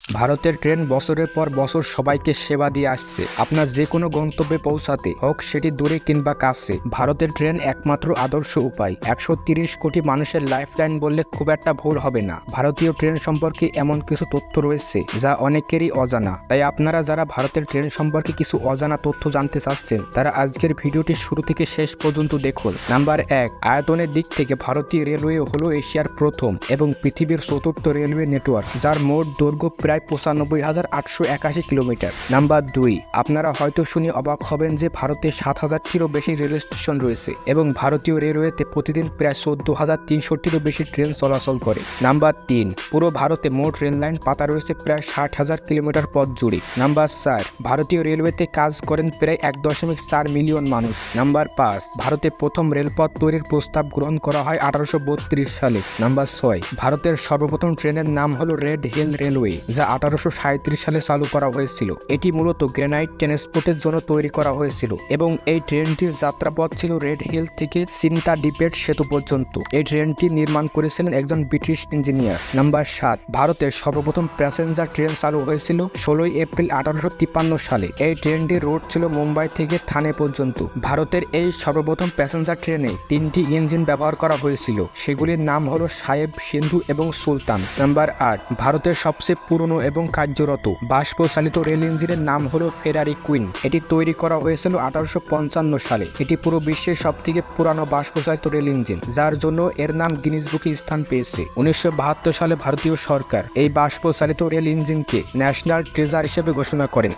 ভারতের ট্রেন বছরের পর বছর সবাইকে সেবা দিয়ে আসছে আপনার যে কোনো গন্তব্যে পৌঁছাতে, হোক সেটি দূরে কিংবা কাছে। ভারতের ট্রেন একমাত্র আদর্শ উপায়। 130 কোটি মানুষের লাইফলাইন বললে খুব একটা ভুল হবে না। ভারতীয় ট্রেন সম্পর্কে এমন কিছু তথ্য রয়েছে যা অনেকেরই অজানা। তাই আপনারা যারা ভারতের ট্রেন সম্পর্কে কিছু অজানা তথ্য জানতে চাচ্ছেন, তারা আজকের ভিডিওটি শুরু থেকে শেষ পর্যন্ত দেখুন। নাম্বার 1, আয়তনের দিক থেকে ভারতীয় রেলওয়ে হলো এশিয়ার প্রথম এবং পৃথিবীর চতুর্থ রেলওয়ে নেটওয়ার্ক, যার মোট দৈর্ঘ্য প্রায় 95,881 কিলোমিটার। নাম্বার 2, আপনারা হয়তো শুনে অবাক হবেন যে ভারতে 7,000টিরও বেশি রেল স্টেশন রয়েছে এবং ভারতীয় রেলওয়েতে প্রতিদিন প্রায় 14,300টিরও বেশি ট্রেন চলাচল করে। নাম্বার 3, পুরো ভারতে মোট রেল লাইন পাতা রয়েছে প্রায় 60,000 কিলোমিটার পথ জুড়ে। নাম্বার 4, ভারতীয় রেলওয়েতে কাজ করেন প্রায় 1.4 মিলিয়ন মানুষ। নাম্বার 5, ভারতে প্রথম রেলপথ তৈরির প্রস্তাব গ্রহণ করা হয় 1832 সালে। নাম্বার 6, ভারতের সর্বপ্রথম ট্রেনের নাম হলো রেড হিল রেলওয়ে, যা 1837 সালে চালু করা হয়েছিল। এটি মূলত গ্রেনাইট ট্রান্সপোর্টের জন্য তৈরি করা হয়েছিল এবং এই ট্রেনটির যাত্রাপথ ছিল রেড হিল থেকে চিন্তা ডিপেট সেতু পর্যন্ত। এই ট্রেনটি নির্মাণ করেছিলেন একজন ব্রিটিশ ইঞ্জিনিয়ার। নাম্বার 7, ভারতের সর্বপ্রথম প্যাসেঞ্জার ট্রেন চালু হয়েছিল 16 এপ্রিল 1853 সালে। এই ট্রেনটির রুট ছিল মুম্বাই থেকে থানে পর্যন্ত। ভারতের এই সর্বপ্রথম প্যাসেঞ্জার ট্রেনে 3টি ইঞ্জিন ব্যবহার করা হয়েছিল, সেগুলির নাম হলো সাহেব, সিন্ধু এবং সুলতান। নাম্বার 8, ভারতের সবচেয়ে পুরনো এবং কার্যরত বাষ্পচালিত রেল ইঞ্জিনের নাম হলো ফেরারি কুইন। এটি তৈরি করা হয়েছিল 1855 সালে। এটি পুরো বিশ্বের সবথেকে পুরানো বাষ্পচালিত রেল ইঞ্জিন, যার জন্য এর নাম গিনেস বুকে স্থান পেয়েছে। 1972 সালে ভারতীয় সরকার এই বাষ্পচালিত রেল ইঞ্জিনকে ন্যাশনাল ট্রেজার হিসেবে ঘোষণা করেন।